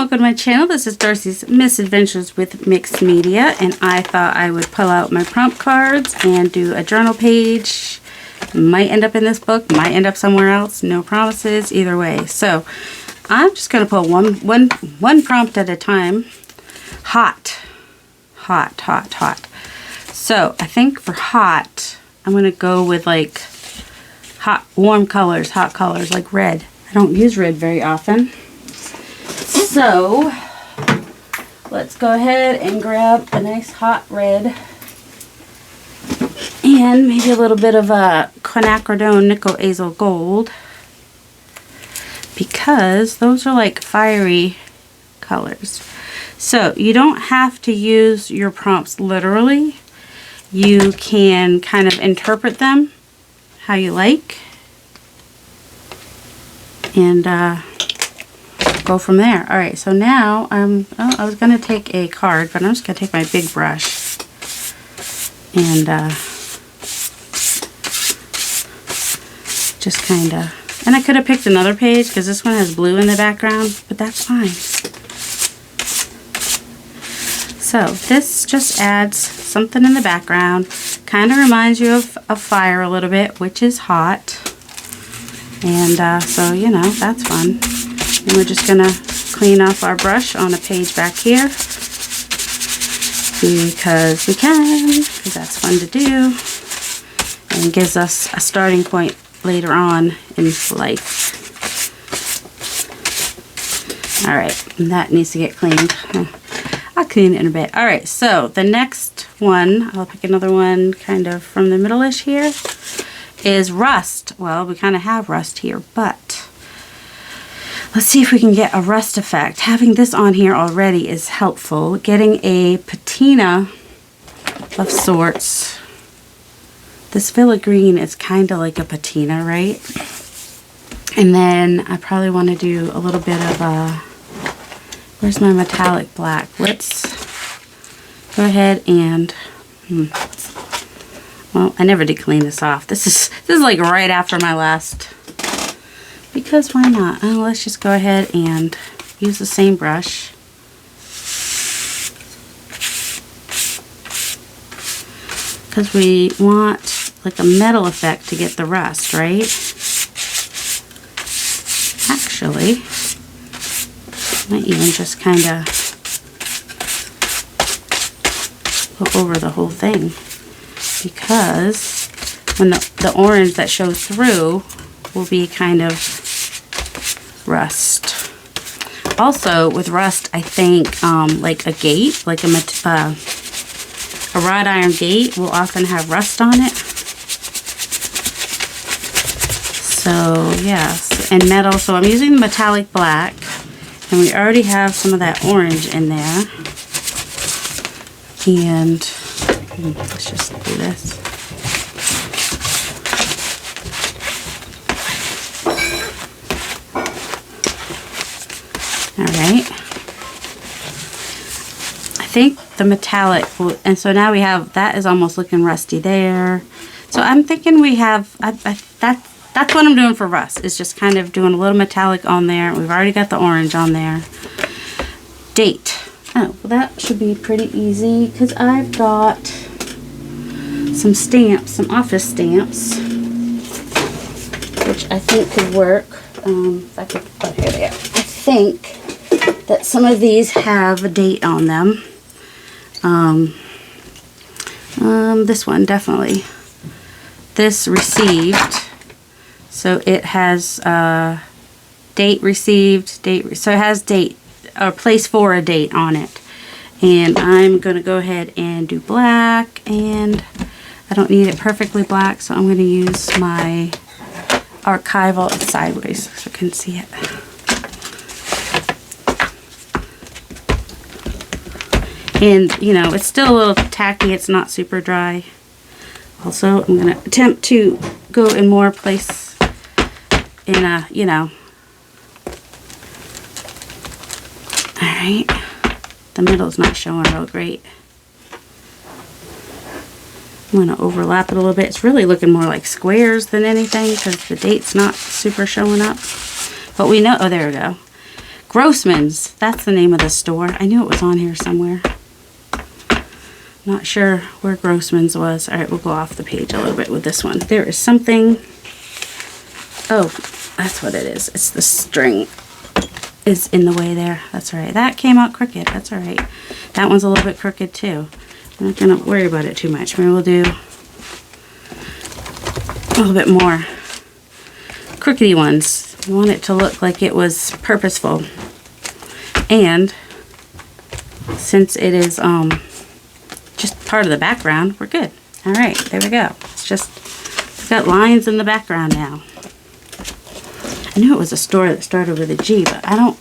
welcome to my channel. This is Darcy's Misadventures with Mixed Media, and I thought I would pull out my prompt cards and do a journal page. Might end up in this book, might end up somewhere else, no promises either way. So I'm just going to pull one prompt at a time. Hot. So I think for hot, I'm going to go with like hot, warm colors, hot colors like red. I don't use red very often. So let's go ahead and grab a nice hot red and maybe a little bit of a quinacridone nickel azo gold, because those are like fiery colors. So you don't have to use your prompts literally. You can kind of interpret them how you like and go from there. Alright, so now I was going to take a card, but I'm just going to take my big brush and just kind of, and I could have picked another page because this one has blue in the background, but that's fine. So this just adds something in the background, kind of reminds you of fire a little bit, which is hot, and so you know, that's fun. And we're just going to clean off our brush on a page back here because we can, because that's fun to do and gives us a starting point later on in life. Alright, that needs to get cleaned. I'll clean it in a bit. Alright, so the next one, I'll pick another one kind of from the middle-ish here, is rust. Well, we kind of have rust here, but let's see if we can get a rust effect. Having this on here already is helpful. Getting a patina of sorts. This Villa Green is kind of like a patina, right? And then I probably want to do a little bit of where's my metallic black? Let's go ahead and well, I never did clean this off. This is like right after my last, because why not? Let's just go ahead and use the same brush. Because we want like a metal effect to get the rust, right? Actually, I might even just kind of go over the whole thing, because when the orange that shows through will be kind of rust. Also with rust, I think like a gate, like a wrought iron gate will often have rust on it. So yes, and metal. So I'm using the metallic black, and we already have some of that orange in there. And let's just do this. Alright, I think the metallic will, and so now we have, that is almost looking rusty there. So I'm thinking we have, that's what I'm doing for rust, is just kind of doing a little metallic on there. We've already got the orange on there. Date. Oh, well that should be pretty easy because I've got some stamps, some office stamps, which I think could work. If I could, oh, here they are. I think that some of these have a date on them. This one definitely. This received, so it has date received, date. So it has date or place for a date on it. And I'm going to go ahead and do black, and I don't need it perfectly black, so I'm going to use my archival sideways so you can see it. And, you know, it's still a little tacky. It's not super dry. Also, I'm going to attempt to go in more place in a, you know. Alright. The middle's not showing real great. I'm going to overlap it a little bit. It's really looking more like squares than anything because the date's not super showing up. But we know, oh, there we go. Grossman's, that's the name of the store. I knew it was on here somewhere. Not sure where Grossman's was. All right, we'll go off the page a little bit with this one. There is something, oh, that's what it is. It's the string is in the way there. That's all right. That came out crooked. That's all right. That one's a little bit crooked too. I'm not gonna worry about it too much. Maybe we'll do a little bit more crookedy ones. I want it to look like it was purposeful. And since it is just part of the background, we're good. All right, there we go. It's just, it's got lines in the background now. I knew it was a store that started with a G, but I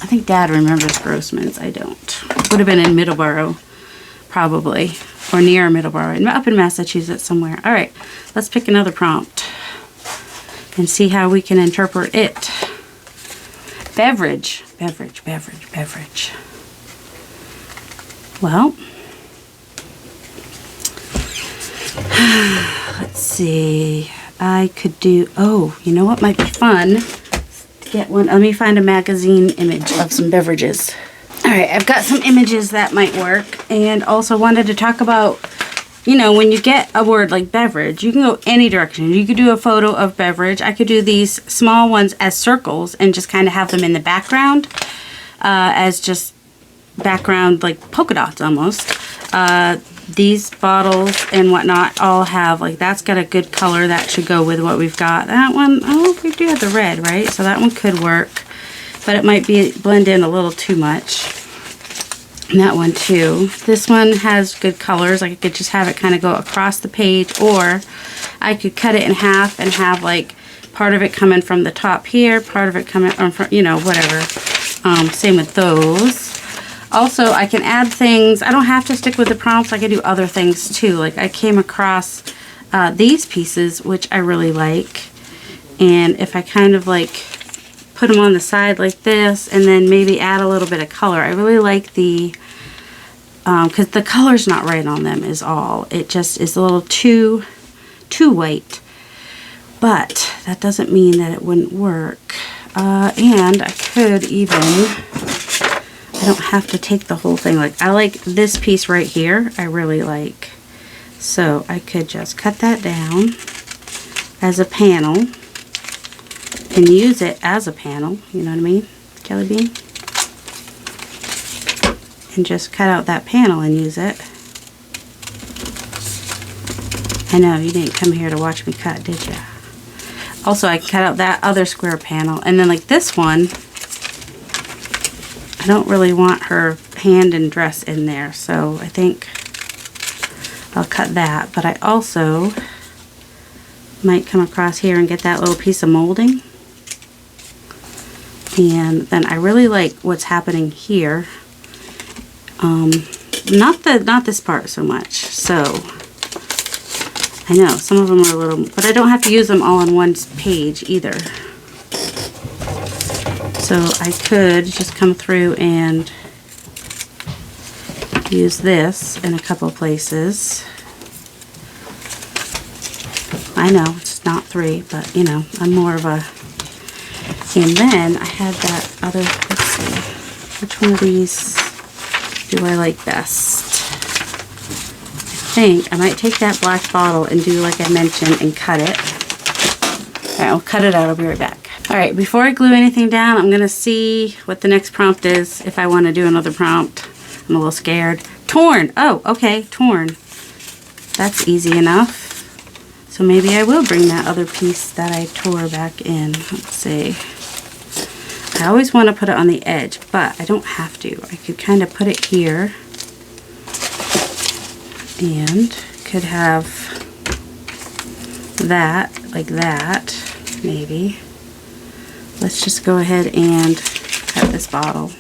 think Dad remembers Grossman's. I don't. Would have been in Middleborough, probably, or near Middleborough, up in Massachusetts somewhere. All right, let's pick another prompt and see how we can interpret it. Beverage, beverage, beverage, beverage. Well, let's see. I could do, oh, you know what might be fun? To get one, let me find a magazine image of some beverages. All right, I've got some images that might work, and also wanted to talk about, you know, when you get a word like beverage, you can go any direction. You could do a photo of beverage. I could do these small ones as circles and just kind of have them in the background as just background, like polka dots almost. These bottles and whatnot all have, like, that's got a good color. That should go with what we've got. That one, oh, we do have the red, right? So that one could work, but it might be blend in a little too much. And that one too. This one has good colors. Like, I could just have it kind of go across the page, or I could cut it in half and have like part of it coming from the top here, part of it coming from, you know, whatever. Same with those. Also, I can add things. I don't have to stick with the prompts. I can do other things too. Like, I came across these pieces, which I really like. And if I kind of like put them on the side like this, and then maybe add a little bit of color. I really like the, because the color's not right on them is all. It just is a little too white. But that doesn't mean that it wouldn't work. And I could even, I don't have to take the whole thing. Like, I like this piece right here. I really like. So I could just cut that down as a panel and use it as a panel. You know what I mean? Jelly bean. And just cut out that panel and use it. I know, you didn't come here to watch me cut, did you? Also, I cut out that other square panel. And then like this one, I don't really want her hand and dress in there, so I think I'll cut that. But I also might come across here and get that little piece of molding. And then I really like what's happening here. Not this part so much. So I know some of them are a little, but I don't have to use them all on one page either. So I could just come through and use this in a couple places. I know it's not 3, but you know, I'm more of a, and then I had that other, let's see, which one of these do I like best? I think I might take that black bottle and do like I mentioned and cut it. Alright, I'll cut it out, I'll be right back. Alright, before I glue anything down, I'm going to see what the next prompt is, if I want to do another prompt. I'm a little scared. Torn! Oh, okay, torn. That's easy enough. So maybe I will bring that other piece that I tore back in. Let's see. I always want to put it on the edge, but I don't have to. I could kind of put it here. And could have that, like that, maybe. Let's just go ahead and cut this bottle.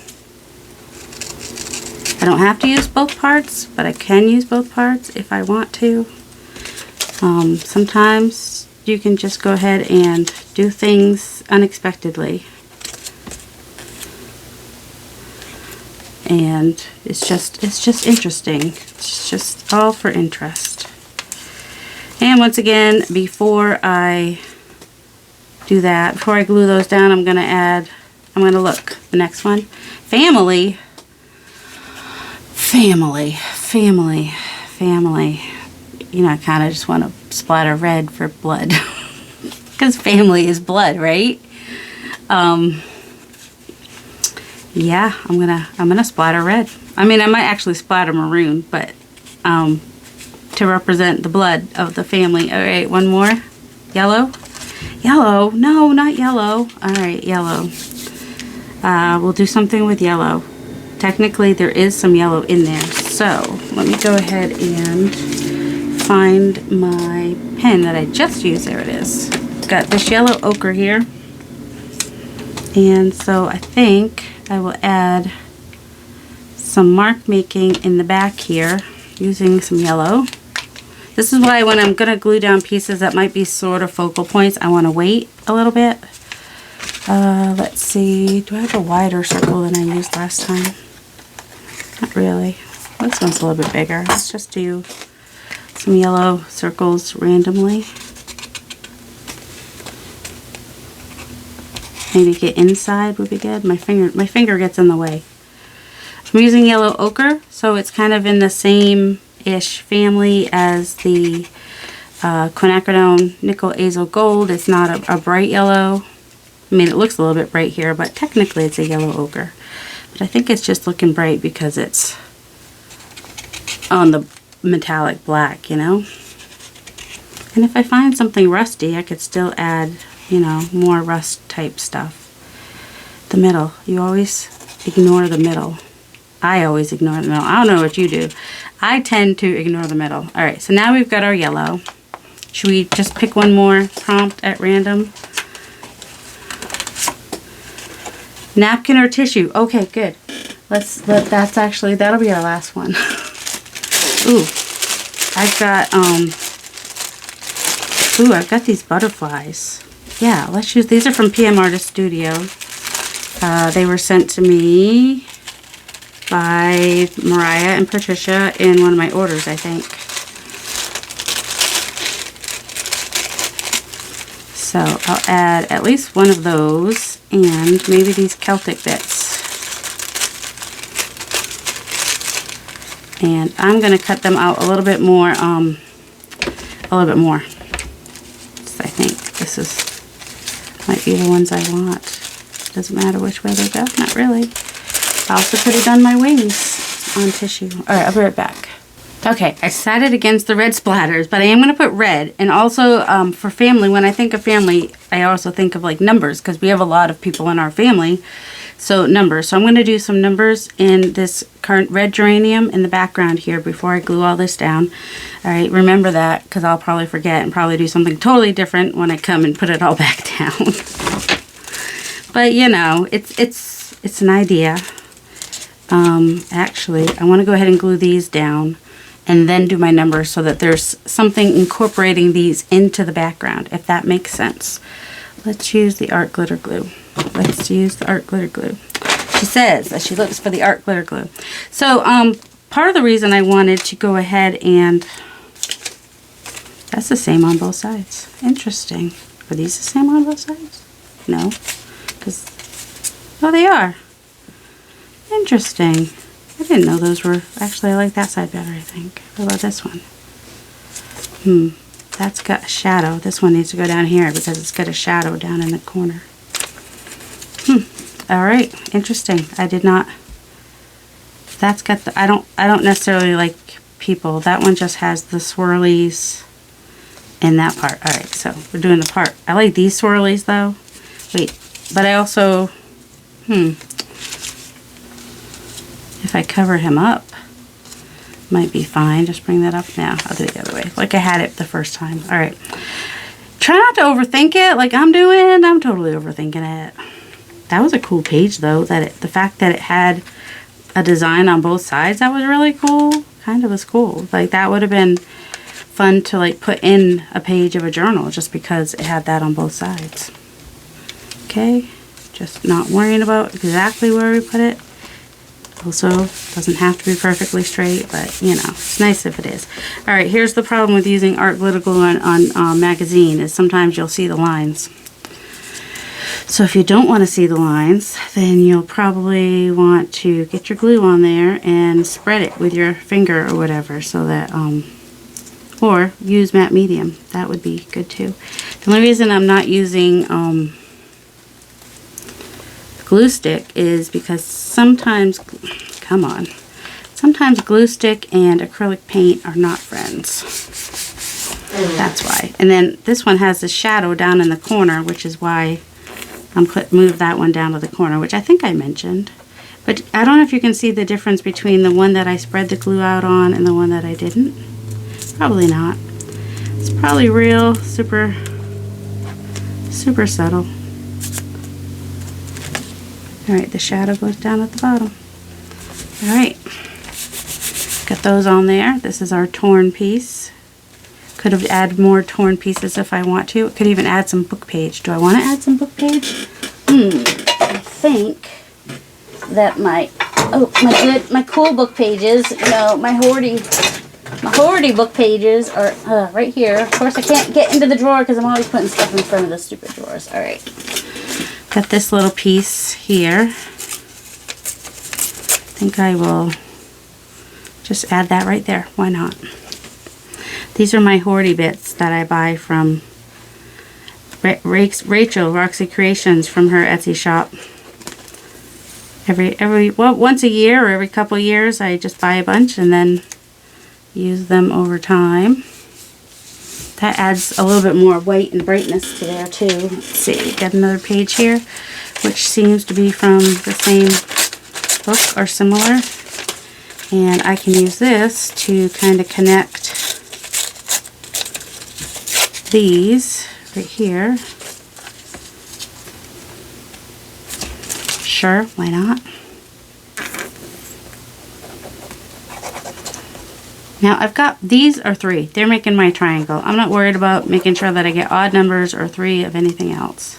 I don't have to use both parts, but I can use both parts if I want to. Sometimes you can just go ahead and do things unexpectedly. And it's just interesting. It's just all for interest. And once again, before I do that, before I glue those down, I'm going to add I'm going to look. The next one. Family. Family. Family. Family. You know, I kind of just want to splatter red for blood. Because family is blood, right? Yeah, I'm gonna splatter red. I mean, I might actually splatter maroon, but to represent the blood of the family. All right, one more. Yellow. Yellow. No, not yellow. All right, yellow. We'll do something with yellow. Technically, there is some yellow in there. So let me go ahead and find my pen that I just used. There it is. Got this yellow ochre here. And so I think I will add some mark making in the back here using some yellow. This is why when I'm going to glue down pieces that might be sort of focal points, I want to wait a little bit. Let's see. Do I have a wider circle than I used last time? Not really. This one's a little bit bigger. Let's just do some yellow circles randomly. Maybe get inside would be good. My finger gets in the way. I'm using yellow ochre, so it's kind of in the same-ish family as the quinacridone nickel azo gold. It's not a bright yellow. I mean, it looks a little bit bright here, but technically it's a yellow ochre. But I think it's just looking bright because it's on the metallic black, you know? And if I find something rusty, I could still add, you know, more rust type stuff. The middle. You always ignore the middle. I always ignore the middle. I don't know what you do. I tend to ignore the middle. Alright, so now we've got our yellow. Should we just pick one more prompt at random? Napkin or tissue? Okay, good. That'll be our last one. Ooh. I've got these butterflies. Yeah, let's use, these are from PM Artist Studio. They were sent to me by Mariah and Patricia in one of my orders, I think. So I'll add at least one of those and maybe these Celtic bits. And I'm going to cut them out a little bit more. So I think this might be the ones I want. Doesn't matter which way they go. Not really. I also could have done my wings on tissue. Alright, I'll be right back. Okay, I decided against the red splatters, but I am going to put red. And also for family, when I think of family, I also think of like numbers because we have a lot of people in our family. So numbers. So I'm going to do some numbers in this current red geranium in the background here before I glue all this down. Alright, remember that because I'll probably forget and probably do something totally different when I come and put it all back down. But you know, it's an idea. Actually, I want to go ahead and glue these down and then do my numbers so that there's something incorporating these into the background, if that makes sense. Let's use the art glitter glue. Let's use the art glitter glue. She says that she looks for the art glitter glue. So, part of the reason I wanted to go ahead and... That's the same on both sides. Interesting. Are these the same on both sides? No. Because... Oh, they are. Interesting. I didn't know those were... Actually, I like that side better, I think. What about this one? That's got a shadow. This one needs to go down here because it's got a shadow down in the corner. Alright, interesting. I did not... That's got the... I don't necessarily like people. That one just has the swirlies in that part. Alright, so we're doing the part. I like these swirlies though. Wait, but I also... If I cover him up, might be fine. Just bring that up now. I'll do it the other way, like I had it the first time. Alright. Try not to overthink it like I'm doing. I'm totally overthinking it. That was a cool page though. The fact that it had a design on both sides, that was really cool. Kind of was cool. Like that would have been fun to like put in a page of a journal just because it had that on both sides. Okay. Just not worrying about exactly where we put it. Also, doesn't have to be perfectly straight, but you know, it's nice if it is. Alright, here's the problem with using art glitter glue on magazine is sometimes you'll see the lines. So if you don't want to see the lines, then you'll probably want to get your glue on there and spread it with your finger or whatever, so that, or use matte medium. That would be good too. The only reason I'm not using glue stick is because sometimes, come on, sometimes glue stick and acrylic paint are not friends. That's why. And then this one has the shadow down in the corner, which is why I'm move that one down to the corner, which I think I mentioned. But I don't know if you can see the difference between the one that I spread the glue out on and the one that I didn't. Probably not. It's probably real super subtle. Alright, the shadow goes down at the bottom. Alright. Got those on there. This is our torn piece. Could have added more torn pieces if I want to. Could even add some book page. Do I want to add some book page? I think that my cool book pages, you know, my hoardy book pages are right here. Of course, I can't get into the drawer because I'm always putting stuff in front of the stupid drawers. All right, got this little piece here. I think I will just add that right there. Why not? These are my hoardy bits that I buy from Rachel, Roxy Creations, from her Etsy shop. Well, once a year or every couple of years, I just buy a bunch and then use them over time. That adds a little bit more white and brightness to there too. Let's see, got another page here, which seems to be from the same book or similar. And I can use this to kind of connect these right here. Sure, why not? Now I've got, these are 3. They're making my triangle. I'm not worried about making sure that I get odd numbers or 3 of anything else.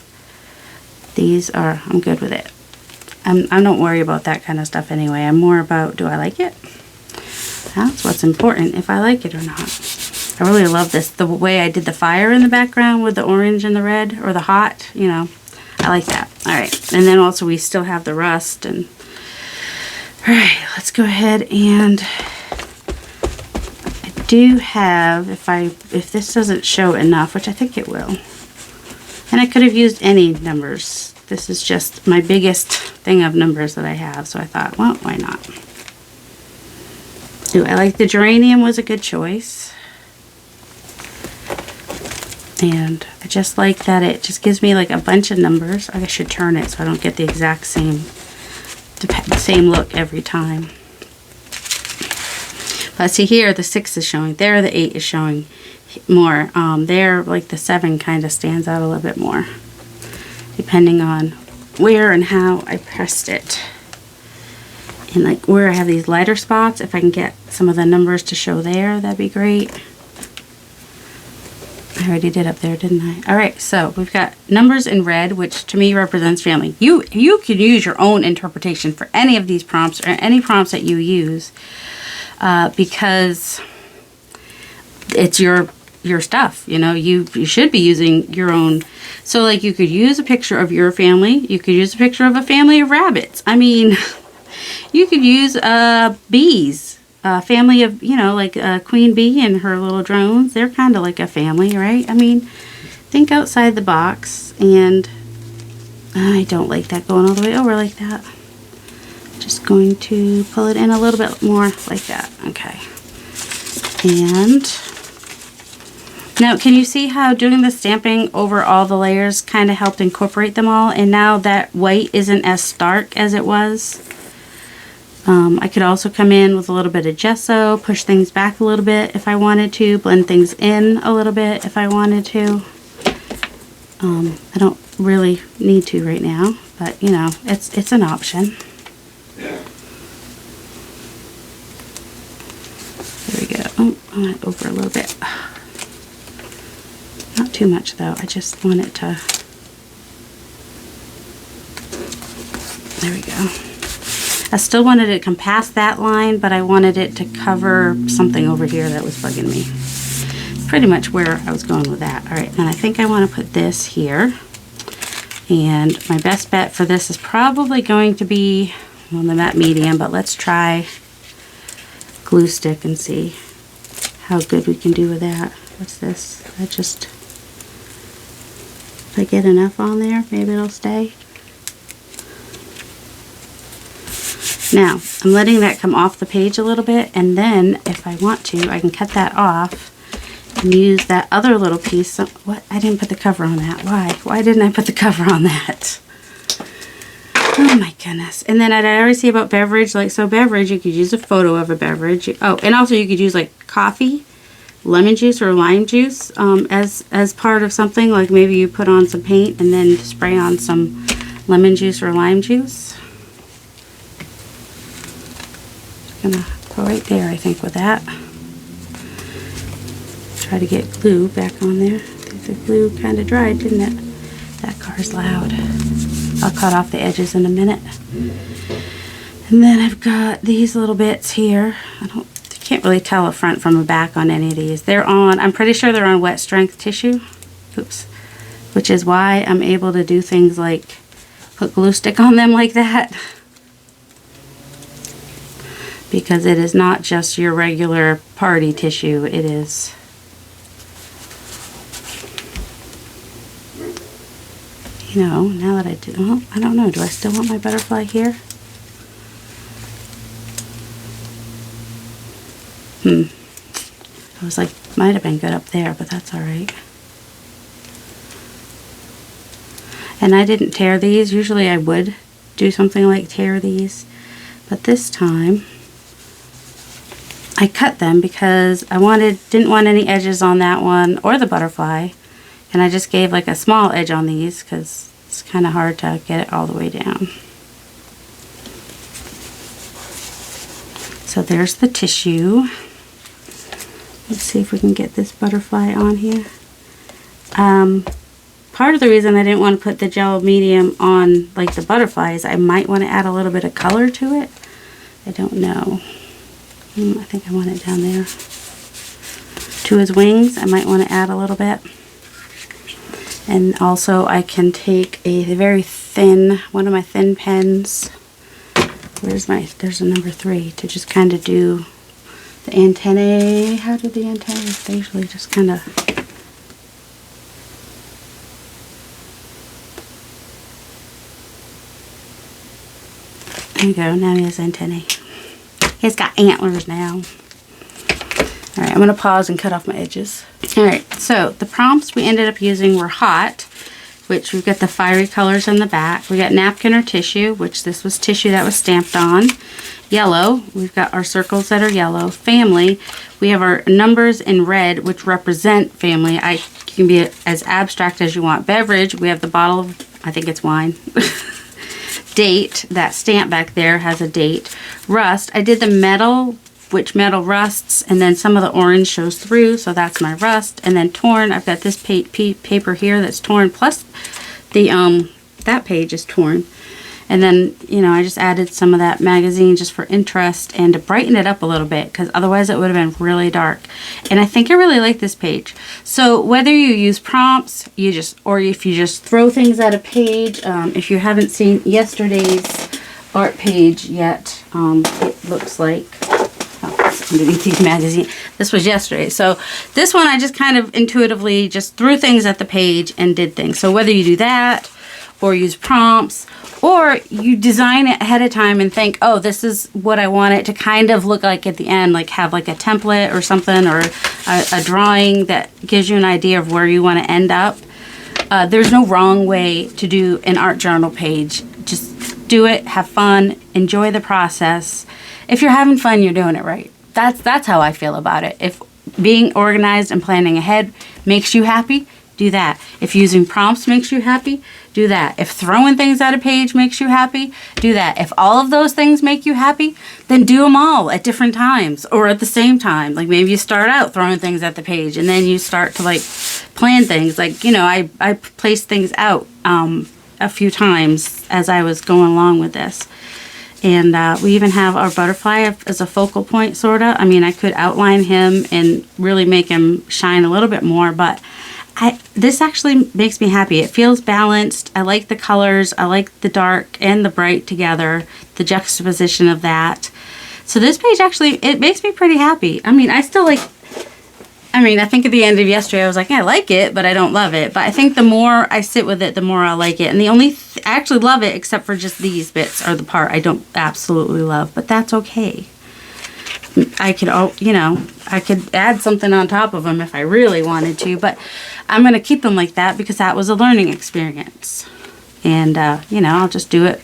These are, I'm good with it. I don't worry about that kind of stuff anyway. I'm more about, do I like it? That's what's important, if I like it or not. I really love this, the way I did the fire in the background with the orange and the red, or the hot, you know. I like that. Alright, and then also we still have the rust. And alright, let's go ahead and I do have, if this doesn't show enough, which I think it will, and I could have used any numbers. This is just my biggest thing of numbers that I have, so I thought, well, why not? Ooh, I like the geranium, was a good choice. And I just like that it just gives me like a bunch of numbers. I should turn it so I don't get the exact same look every time. But see here, the 6 is showing. There, the 8 is showing more. There, like the 7 kind of stands out a little bit more, depending on where and how I pressed it. And like where I have these lighter spots, if I can get some of the numbers to show there, that'd be great. I already did up there, didn't I? Alright, so we've got numbers in red, which to me represents family. You can use your own interpretation for any of these prompts, or any prompts that you use, because it's your stuff, you know. You should be using your own. So like you could use a picture of your family, you could use a picture of a family of rabbits. I mean, you could use bees. Family of, you know, like Queen Bee and her little drones. They're kind of like a family, right? I mean, think outside the box. And I don't like that going all the way over like that. Just going to pull it in a little bit more like that. Okay. And now, can you see how doing the stamping over all the layers kind of helped incorporate them all? And now that white isn't as stark as it was. I could also come in with a little bit of gesso, push things back a little bit if I wanted to, blend things in a little bit if I wanted to. I don't really need to right now, but you know, it's an option. There we go. Oh, I went over a little bit. Not too much though. I just want it to. There we go. I still wanted it to come past that line, but I wanted it to cover something over here that was bugging me. Pretty much where I was going with that. Alright, and I think I want to put this here. And my best bet for this is probably going to be, well, the matte medium, but let's try glue stick and see how good we can do with that. What's this? If I get enough on there, maybe it'll stay. Now, I'm letting that come off the page a little bit, and then if I want to, I can cut that off and use that other little piece. What? I didn't put the cover on that. Why? Why didn't I put the cover on that? Oh my goodness. And then I already say about Beverage, like, so Beverage, you could use a photo of a beverage. Oh, and also you could use like coffee, lemon juice or lime juice as part of something. Like maybe you put on some paint and then spray on some lemon juice or lime juice. Gonna go right there, I think, with that. Try to get glue back on there. I think the glue kind of dried, didn't it? That car's loud. I'll cut off the edges in a minute. And then I've got these little bits here. I can't really tell a front from a back on any of these. They're on, I'm pretty sure they're on wet strength tissue. Oops. Which is why I'm able to do things like put glue stick on them like that. Because it is not just your regular party tissue. It is now that I do, well, I don't know, do I still want my butterfly here? I was like, might have been good up there, but that's all right. And I didn't tear these. Usually I would do something like tear these, but this time I cut them because I didn't want any edges on that one or the butterfly. And I just gave like a small edge on these because it's kind of hard to get it all the way down. So there's the tissue. Let's see if we can get this butterfly on here. Part of the reason I didn't want to put the gel medium on like the butterfly is I might want to add a little bit of color to it. I don't know. I think I want it down there. To his wings, I might want to add a little bit. And also I can take a very thin, one of my thin pens. There's a number 3 to just kind of do the antennae. How do the antennae? They usually just kind of. There you go, now he has antennae. He's got antlers now. Alright, I'm going to pause and cut off my edges. Alright, so the prompts we ended up using were hot, which we've got the fiery colors in the back. We got napkin or tissue, which this was tissue that was stamped on. Yellow, we've got our circles that are yellow. Family, we have our numbers in red, which represent family. I can be as abstract as you want. Beverage, we have the bottle of, I think it's wine. Date, that stamp back there has a date. Rust, I did the metal, which metal rusts, and then some of the orange shows through, so that's my rust. And then torn, I've got this paper here that's torn, plus the that page is torn. And then, I just added some of that magazine just for interest and to brighten it up a little bit, because otherwise it would have been really dark. And I think I really like this page. So whether you use prompts, or if you just throw things at a page, if you haven't seen yesterday's art page yet, it looks like, underneath these magazines. This was yesterday. So this one I just kind of intuitively just threw things at the page and did things. So whether you do that or use prompts or you design it ahead of time and think, oh, this is what I want it to kind of look like at the end, like have like a template or something, or a drawing that gives you an idea of where you want to end up. There's no wrong way to do an art journal page. Just do it, have fun, enjoy the process. If you're having fun, you're doing it right. That's how I feel about it. If being organized and planning ahead makes you happy, do that. If using prompts makes you happy, do that. If throwing things at a page makes you happy, do that. If all of those things make you happy, then do them all at different times or at the same time. Like maybe you start out throwing things at the page and then you start to like plan things. Like, I placed things out a few times as I was going along with this. And we even have our butterfly as a focal point, sort of. I mean, I could outline him and really make him shine a little bit more, but This actually makes me happy. It feels balanced. I like the colors. I like the dark and the bright together, the juxtaposition of that. So this page actually, it makes me pretty happy. I mean, I still like, I think at the end of yesterday, I was like, yeah, I like it, but I don't love it. But I think the more I sit with it, the more I like it. And the only, I actually love it, except for just these bits are the part I don't absolutely love, but that's okay. I could, I could add something on top of them if I really wanted to, but I'm going to keep them like that because that was a learning experience. And, I'll just do it.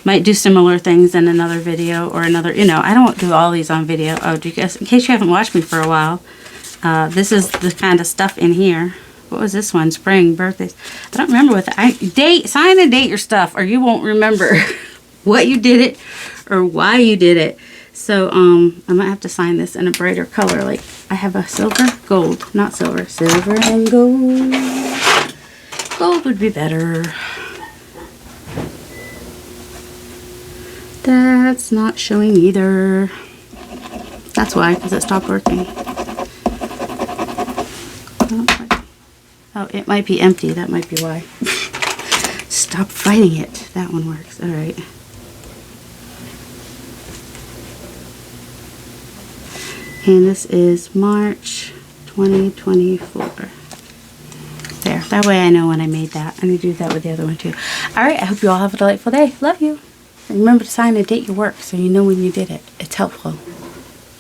Might do similar things in another video or another, I don't do all these on video. Oh, in case you haven't watched me for a while, this is the kind of stuff in here. What was this one? Spring, birthdays. I don't remember what sign and date your stuff or you won't remember what you did it or why you did it. So, I might have to sign this in a brighter color. Like, I have a silver, gold, not silver, silver and gold. Gold would be better. That's not showing either. That's why, because it stopped working. Oh, it might be empty. That might be why. Stop fighting it. That one works. All right. And this is March 2024. There. That way I know when I made that. I need to do that with the other one too. Alright, I hope you all have a delightful day. Love you. And remember to sign and date your work so you know when you did it. It's helpful.